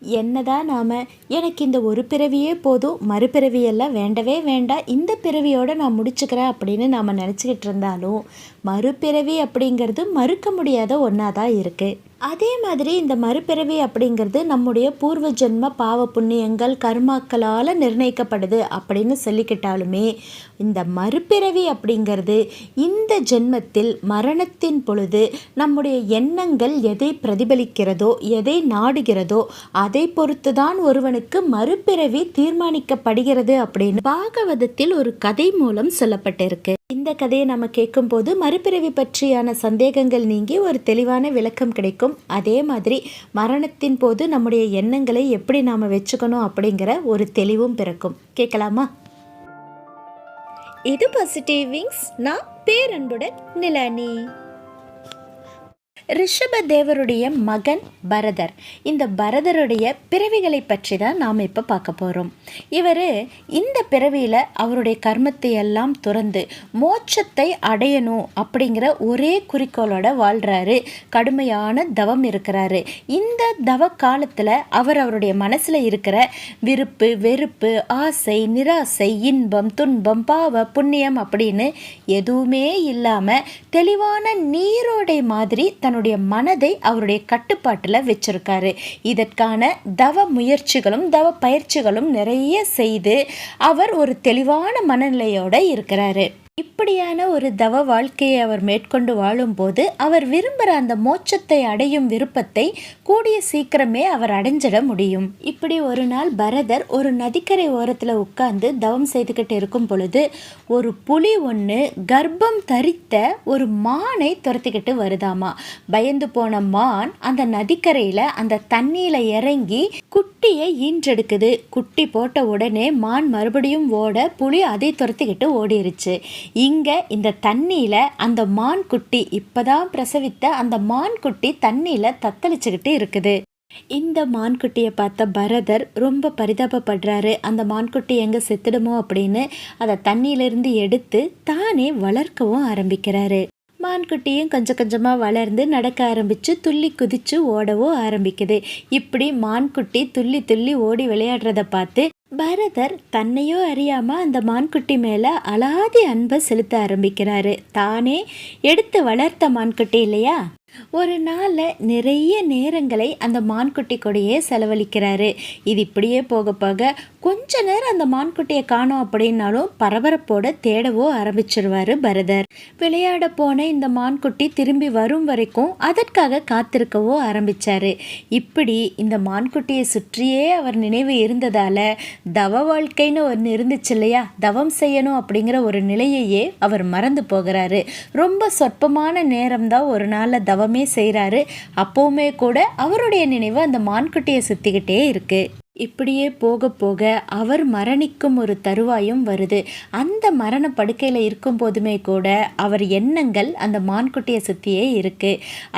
என்னதான் நாம் எனக்கு இந்த ஒரு பிறவியே போதும், மறுபிறவியெல்லாம் வேண்டவே வேண்டாம், இந்த பிறவியோடு நான் முடிச்சுக்கிறேன் அப்படின்னு நாம் நினச்சிக்கிட்டு இருந்தாலும் மறுபிறவி அப்படிங்கிறது மறுக்க முடியாத ஒன்றா தான் இருக்குது. அதே மாதிரி இந்த மறுபிறவி அப்படிங்கிறது நம்முடைய பூர்வ ஜென்ம பாவ புண்ணியங்கள் கர்மாக்களால் நிர்ணயிக்கப்படுது அப்படின்னு சொல்லிக்கிட்டாலுமே இந்த மறுபிறவி அப்படிங்கிறது இந்த ஜென்மத்தில் மரணத்தின் பொழுது நம்முடைய எண்ணங்கள் எதை பிரதிபலிக்கிறதோ எதை நாடுகிறதோ அதை பொறுத்து தான் ஒருவனுக்கு மறுபிறவி தீர்மானிக்கப்படுகிறது அப்படின்னு பாகவதத்தில் ஒரு கதை மூலம் சொல்லப்பட்டிருக்கு. இந்த கதையை நம்ம கேட்கும்போது மறுபிறவி பற்றியான சந்தேகங்கள் நீங்கி ஒரு தெளிவான விளக்கம் கிடைக்கும். அதே மாதிரி மரணத்தின் போது நம்முடைய எண்ணங்களை எப்படி நாம் வச்சுக்கணும் அப்படிங்கிற ஒரு தெளிவும் பிறக்கும். கேட்கலாமா? இது பாசிட்டிவ் விங்ஸ். நான் பேரன்புடன் நிலானி. ரிஷபதேவருடைய மகன் பரதர். இந்த பரதருடைய பிறவிகளை பற்றி தான் நாம் இப்போ பார்க்க போகிறோம். இவர் இந்த பிறவியில் அவருடைய கர்மத்தை எல்லாம் துறந்து மோட்சத்தை அடையணும் அப்படிங்கிற ஒரே குறிக்கோளோட வாழ்கிறாரு. கடுமையான தவம் இருக்கிறாரு. இந்த தவ காலத்தில் அவருடைய மனசில் இருக்கிற விருப்பு வெறுப்பு ஆசை நிராசை இன்பம் துன்பம் பாவ புண்ணியம் அப்படின்னு எதுவுமே இல்லாமல் தெளிவான நீரோடை மாதிரி தன்னுடைய மனதை அவருடைய கட்டுப்பாட்டில் வச்சிருக்காரு. இதற்கான தவ முயற்சிகளும் தவ பயிற்சிகளும் நிறைய செய்து அவர் ஒரு தெளிவான மனநிலையோட இருக்கிறாரு. இப்படியான ஒரு தவ வாழ்க்கையை அவர் மேற்கொண்டு வாழும்போது அவர் விரும்புகிற அந்த மோட்சத்தை அடையும் விருப்பத்தை கூடிய சீக்கிரமே அவர் அடைஞ்சிட முடியும். இப்படி ஒரு நாள் பரதர் ஒரு நதிக்கரை ஓரத்தில் உட்கார்ந்து தவம் செய்துக்கிட்டு இருக்கும் பொழுது ஒரு புலி ஒன்று கர்ப்பம் தரித்த ஒரு மானை துரத்திக்கிட்டு வருதாமா. பயந்து போன மான் அந்த நதிக்கரையில் அந்த தண்ணியில் இறங்கி குட்டியை ஈன்றெடுக்குது. குட்டி போட்ட உடனே மான் மறுபடியும் ஓட புலி அதை துரத்திக்கிட்டு ஓடிருச்சு. இங்கே இந்த தண்ணியில் அந்த மான் குட்டி இப்போதான் பிரசவித்த அந்த மான் குட்டி தண்ணியில் தத்தளிச்சுக்கிட்டு இருக்குது. இந்த மான்குட்டியை பார்த்த பரதர் ரொம்ப பரிதாபப்படுறாரு. அந்த மான்குட்டி எங்கே செத்துடுமோ அப்படின்னு அதை தண்ணியிலிருந்து எடுத்து தானே வளர்க்கவும் ஆரம்பிக்கிறாரு. மான்குட்டியும் கொஞ்சம் கொஞ்சமாக வளர்ந்து நடக்க ஆரம்பித்து துள்ளி குதித்து ஓடவும் ஆரம்பிக்குது. இப்படி மான்குட்டி துள்ளி துள்ளி ஓடி விளையாடுறத பார்த்து பரதர் தன்னையோ அறியாமல் அந்த மான்குட்டி மேலே அலாதி அன்பை செலுத்த ஆரம்பிக்கிறாரு. தானே எடுத்து வளர்த்த மான்குட்டி இல்லையா? ஒரு நாளில் நிறைய நேரங்களை அந்த மான்குட்டி கூடயே செலவழிக்கிறாரு. இது இப்படியே போக போக கொஞ்ச நேரம் அந்த மான்குட்டியை காணோம் அப்படின்னாலும் பரபரப்போட தேடவோ ஆரம்பிச்சிருவாரு பரதர். விளையாட போன இந்த மான்குட்டி திரும்பி வரும் வரைக்கும் அதற்காக காத்திருக்கவோ ஆரம்பிச்சாரு. இப்படி இந்த மான்குட்டியை சுற்றியே அவர் நினைவு இருந்ததால தவ வாழ்க்கைன்னு ஒன்று இருந்துச்சு இல்லையா, தவம் செய்யணும் அப்படிங்கிற ஒரு நிலையையே அவர் மறந்து போகிறாரு. ரொம்ப சொற்பமான நேரம்தான் ஒரு நாளில் தவமே செய்கிறாரு. அப்போவுமே கூட அவருடைய நினைவு அந்த மான்குட்டியை சுற்றிக்கிட்டே இருக்கு. இப்படியே போக போக அவர் மரணிக்கும் ஒரு தருவாயும் வருது. அந்த மரண படுக்கையில் இருக்கும் போதுமே கூட அவர் எண்ணங்கள் அந்த மான்குட்டியை சுற்றியே இருக்கு.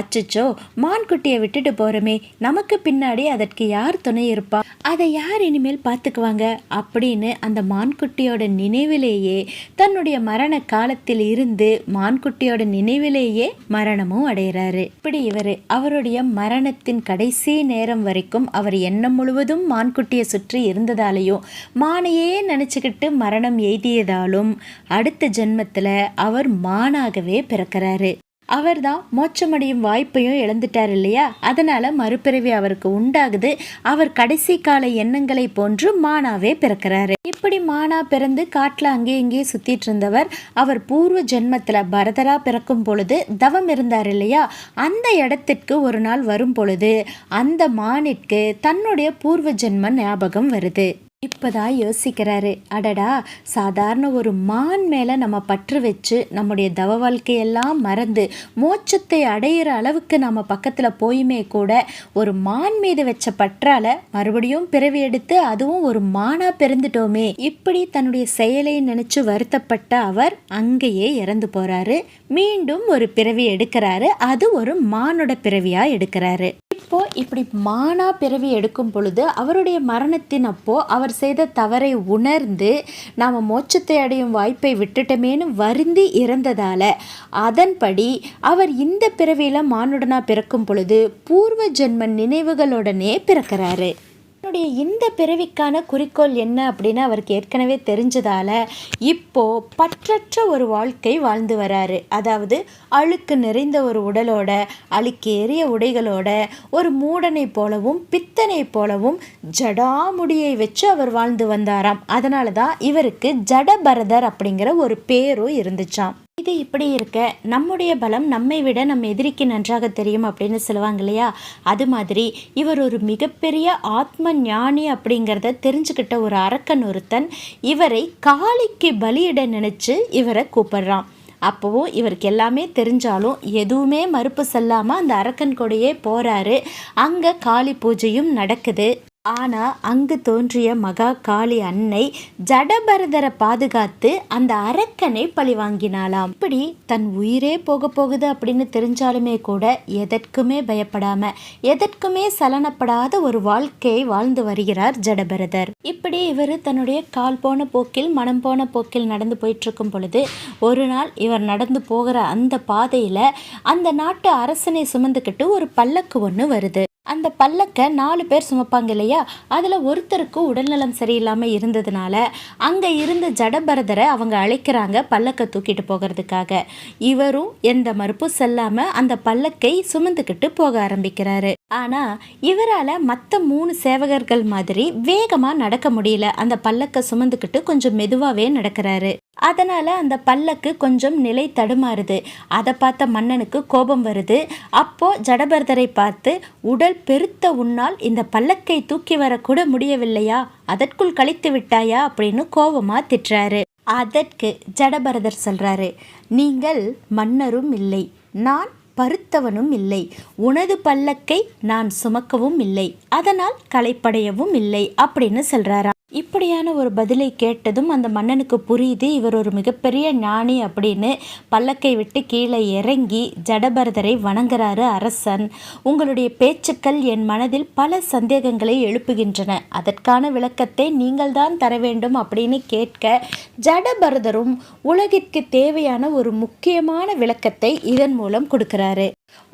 அச்சச்சோ, மான்குட்டியை விட்டுட்டு போகிறோமே, நமக்கு பின்னாடி அதற்கு யார் துணை இருப்பா, அதை யார் இனிமேல் பார்த்துக்குவாங்க அப்படின்னு அந்த மான்குட்டியோட நினைவிலேயே தன்னுடைய மரண காலத்தில் இருந்து மான்குட்டியோட நினைவிலேயே மரணமும் அடைகிறாரு. இப்படி இவர் அவருடைய மரணத்தின் கடைசி நேரம் வரைக்கும் அவர் எண்ணம் முழுவதும் மான்குட்டியை சுற்றி இருந்ததாலேயும் மானையே நினச்சிக்கிட்டு மரணம் எய்தியதாலும் அடுத்த ஜென்மத்தில் அவர் மானாகவே பிறக்கிறாரு. அவர் தான் மோட்சமடையும் வாய்ப்பையும் இழந்துட்டார் இல்லையா, அதனால் மறுபிறவி அவருக்கு உண்டாகுது. அவர் கடைசி கால எண்ணங்களை போன்று மானாவே பிறக்கிறாரு. இப்படி மானா பிறந்து காட்டில் அங்கே இங்கே சுற்றிட்டு இருந்தவர் அவர் பூர்வ ஜென்மத்தில் பரதரா பிறக்கும் பொழுது தவம் இருந்தார் இல்லையா, அந்த இடத்திற்கு ஒரு நாள் வரும் பொழுது அந்த மானிற்கு தன்னுடைய பூர்வ ஜென்ம ஞாபகம் வருது. இப்போதான் யோசிக்கிறாரு, அடடா, சாதாரண ஒரு மான் மேலே நம்ம பற்று வச்சு நம்முடைய தவ வாழ்க்கையெல்லாம் மறந்து மோட்சத்தை அடையிற அளவுக்கு நம்ம பக்கத்தில் போயுமே கூட ஒரு மான் மீது வச்ச பற்றால மறுபடியும் பிறவி எடுத்து அதுவும் ஒரு மானா பிறந்துட்டோமே, இப்படி தன்னுடைய செயலை நினைச்சு வருத்தப்பட்ட அவர் அங்கேயே இறந்து போறாரு. மீண்டும் ஒரு பிறவி எடுக்கிறாரு. அது ஒரு மானோட பிறவியா எடுக்கிறாரு. இப்போ இப்படி மானா பிறவி எடுக்கும் பொழுது அவருடைய மரணத்தின் அப்போ அவர் செய்த தவறை உணர்ந்து நாம் மோட்சத்தை அடையும் வாய்ப்பை விட்டுட்டமேனு வருந்தி இறந்ததால அதன்படி அவர் இந்த பிறவியில் மானுடனா பிறக்கும் பொழுது பூர்வ ஜென்ம நினைவுகளுடனே பிறக்கிறாரு. தன்னுடைய இந்த பிறவிக்கான குறிக்கோள் என்ன அப்படின்னு அவருக்கு ஏற்கனவே தெரிஞ்சதால இப்போ பற்றற்ற ஒரு வாழ்க்கை வாழ்ந்து வராரு. அதாவது அழுக்கு நிறைந்த ஒரு உடலோட, அழுக்கேறிய உடைகளோட, ஒரு மூடனை போலவும் பித்தனை போலவும் ஜடாமுடியை வச்சு அவர் வாழ்ந்து வந்தாராம். அதனால தான் இவருக்கு ஜடபரதர் அப்படிங்கிற ஒரு பேரும் இருந்துச்சாம். இது இப்படி இருக்க, நம்முடைய பலம் நம்மை விட நம்ம எதிரிக்கு நன்றாக தெரியும் அப்படின்னு சொல்லுவாங்க இல்லையா? அது மாதிரி இவர் ஒரு மிகப்பெரிய ஆத்ம ஞானி அப்படிங்கிறத தெரிஞ்சுக்கிட்ட ஒரு அரக்கன் ஒருத்தன் இவரை காளிக்கு பலியிட நினைச்சு இவரை கூப்பிடுறான். அப்போவும் இவருக்கு எல்லாமே தெரிஞ்சாலும் எதுவுமே மறுப்பு சொல்லாமல் அந்த அரக்கன் கூடயே போகிறாரு. அங்கே காளி பூஜையும் நடக்குது. ஆனால் அங்கு தோன்றிய மகா காளி அன்னை ஜடபரதரை பாதுகாத்து அந்த அரக்கனை பழி வாங்கினாலாம். இப்படி தன் உயிரே போக போகுது அப்படின்னு தெரிஞ்சாலுமே கூட எதற்குமே பயப்படாம, எதற்குமே சலனப்படாத ஒரு வாழ்க்கையை வாழ்ந்து வருகிறார் ஜடபரதர். இப்படி இவர் தன்னுடைய கால் போன போக்கில் மனம் போன போக்கில் நடந்து போயிட்டு இருக்கும் பொழுது ஒரு நாள் இவர் நடந்து போகிற அந்த பாதையில் அந்த நாட்டு அரசனை சுமந்துக்கிட்டு ஒரு பல்லக்கு ஒன்று வருது. அந்த பல்லக்கை 4 பேர் சுமப்பாங்க இல்லையா? அதில் ஒருத்தருக்கு உடல்நலம் சரியில்லாமல் இருந்ததுனால அங்கே இருந்த ஜடபரதரை அவங்க அழைக்கிறாங்க பல்லக்கை தூக்கிட்டு போகிறதுக்காக. இவரும் எந்த மறுப்பும் செல்லாமல் அந்த பல்லக்கை சுமந்துக்கிட்டு போக ஆரம்பிக்கிறாரு. ஆனால் இவரால் மற்ற 3 சேவகர்கள் மாதிரி வேகமாக நடக்க முடியல. அந்த பல்லக்கை சுமந்துக்கிட்டு கொஞ்சம் மெதுவாகவே நடக்கிறாரு. அதனால் அந்த பல்லக்கு கொஞ்சம் நிலை தடுமாறுது. அதை பார்த்த மன்னனுக்கு கோபம் வருது. அப்போ ஜடபரதரை பார்த்து, உடல் பெருத்த உன்னால் இந்த பல்லக்கை தூக்கி வரக்கூட முடியவில்லையா? அதற்குள் கழித்து விட்டாயா அப்படின்னு கோபமாக திட்டுறாரு. அதற்கு ஜடபரதர் சொல்றாரு, நீங்கள் மன்னரும் இல்லை, நான் பருத்தவனும் இல்லை, உனது பல்லக்கை நான் சுமக்கவும் இல்லை, அதனால் களைப்படையவும் இல்லை அப்படின்னு சொல்றாரா. இப்படியான ஒரு பதிலை கேட்டதும் அந்த மன்னனுக்கு புரியுது இவர் ஒரு மிகப்பெரிய ஞானி அப்படின்னு. பல்லக்கை விட்டு கீழே இறங்கி ஜடபரதரை வணங்குறாரு அரசன். உங்களுடைய பேச்சுக்கள் என் மனதில் பல சந்தேகங்களை எழுப்புகின்றன, அதற்கான விளக்கத்தை நீங்கள் தான் தர வேண்டும் அப்படின்னு கேட்க ஜடபரதரும் உலகிற்கு தேவையான ஒரு முக்கியமான விளக்கத்தை இதன் மூலம் கொடுக்கிறாரு.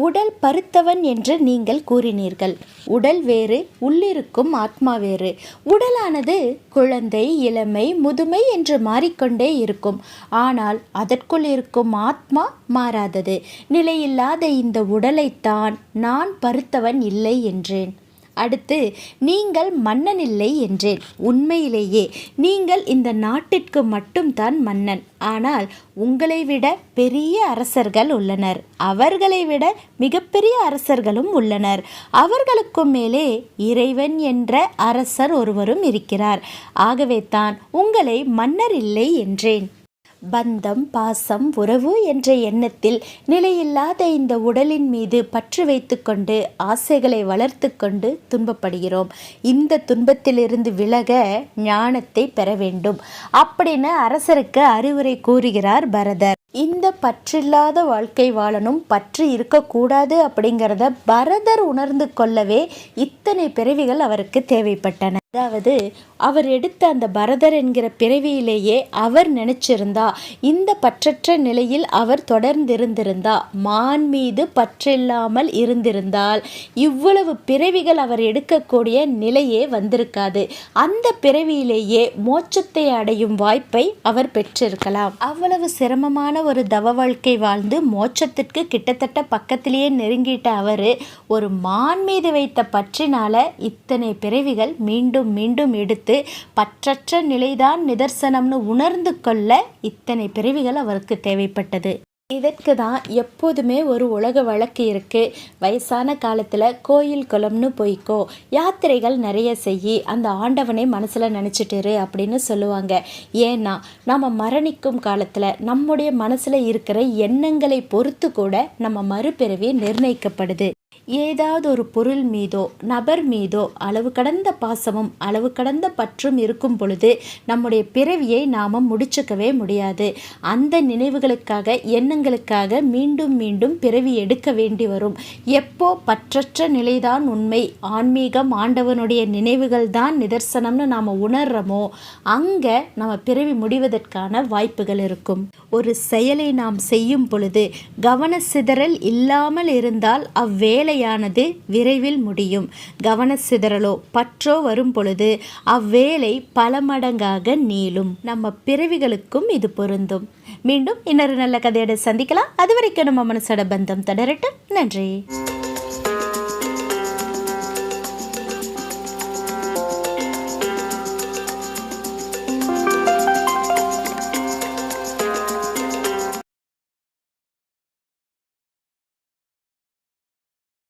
உடல் பருத்தவன் என்று நீங்கள் கூறினீர்கள். உடல் வேறு, உள்ளிருக்கும் ஆத்மா வேறு. உடலானது குழந்தை, இளமை, முதுமை என்று மாறிக்கொண்டே இருக்கும். ஆனால் அதற்குள் இருக்கும் ஆத்மா மாறாதது. நிலையில்லாத இந்த உடலைத்தான் நான் பருத்தவன் இல்லை என்றேன். அடுத்து, நீங்கள் மன்னன் இல்லை என்றேன். உண்மையிலேயே நீங்கள் இந்த நாட்டிற்கு மட்டும்தான் மன்னன். ஆனால் உங்களை விட பெரிய அரசர்கள் உள்ளனர். அவர்களை விட மிகப்பெரிய அரசர்களும் உள்ளனர். அவர்களுக்கும் மேலே இறைவன் என்ற அரசர் ஒருவரும் இருக்கிறார். ஆகவே தான் உங்களை மன்னர் இல்லை என்றேன். பந்தம், பாசம், உறவு என்ற எண்ணத்தில் நிலையில்லாத இந்த உடலின் மீது பற்று வைத்து கொண்டு ஆசைகளை வளர்த்து கொண்டு துன்பப்படுகிறோம். இந்த துன்பத்திலிருந்து விலக ஞானத்தை பெற வேண்டும் அப்படின்னு அரசருக்கு அறிவுரை கூறுகிறார் பரதர். இந்த பற்றில்லாத வாழ்க்கை வாழணும், பற்று இருக்கக்கூடாது அப்படிங்கிறத பரதர் உணர்ந்து கொள்ளவே இத்தனை பிறவிகள் அவருக்கு தேவைப்பட்டன. அதாவது அவர் எடுத்த அந்த பரதர் என்கிற பிறவியிலேயே அவர் நினைச்சிருந்தா, இந்த பற்றற்ற நிலையில் அவர் தொடர்ந்திருந்திருந்தா, மான் மீது பற்றில்லாமல் இருந்திருந்தால் இவ்வளவு பிறவிகள் அவர் எடுக்கக்கூடிய நிலையே வந்திருக்காது. அந்த பிறவியிலேயே மோட்சத்தை அடையும் வாய்ப்பை அவர் பெற்றிருக்கலாம். அவ்வளவு சிரமமான ஒரு தவ வாழ்க்கை வாழ்ந்து மோட்சத்திற்கு கிட்டத்தட்ட பக்கத்திலேயே நெருங்கிட்ட அவர் ஒரு மான் மீது வைத்த பற்றினால இத்தனை பிறவிகள் மீண்டும் மீண்டும் எடுத்து பற்றற்ற நிலைதான் நிதர்சனம்னு உணர்ந்து கொள்ள இத்தனை பிறவிகள் அவருக்கு தேவைப்பட்டது. இதற்கு தான் எப்போதுமே ஒரு உலக வழக்கு இருக்குது. வயசான காலத்தில் கோயில் குளம்னு போய்க்கோ, யாத்திரைகள் நிறைய செய்யி, அந்த ஆண்டவனை மனசில் நினச்சிட்டுரு அப்படின்னு சொல்லுவாங்க. ஏன்னா நம்ம மரணிக்கும் காலத்தில் நம்முடைய மனசில் இருக்கிற எண்ணங்களை பொறுத்து கூட நம்ம மறுபிறவி நிர்ணயிக்கப்படுது. ஏதாவது ஒரு பொருள் மீதோ நபர் மீதோ அளவு கடந்த பாசமும் அளவு கடந்த பற்றும் இருக்கும் பொழுது நம்முடைய பிறவியை நாம் முடிச்சுக்கவே முடியாது. அந்த நினைவுகளுக்காக, எண்ணங்களுக்காக மீண்டும் மீண்டும் பிறவி எடுக்க வேண்டி வரும். எப்போ பற்றற்ற நிலைதான் உண்மை, ஆன்மீகம், ஆண்டவனுடைய நினைவுகள் தான் நிதர்சனம்னு நாம் உணர்றோமோ அங்கே நம்ம பிறவி முடிவதற்கான வாய்ப்புகள் இருக்கும். ஒரு செயலை நாம் செய்யும் பொழுது கவன சிதறல் இல்லாமல் இருந்தால் அவ்வேளை வேலையானது விரைவில் முடியும். கவன சிதறலோ பற்றோ வரும் பொழுது அவ்வேலை பல மடங்காக நீளும். நம்ம பிறவிகளுக்கும் இது பொருந்தும். மீண்டும் இன்னொரு நல்ல கதையோட சந்திக்கலாம். அதுவரைக்கும் நம்ம மனசோட பந்தம் தொடரட்டும். நன்றி.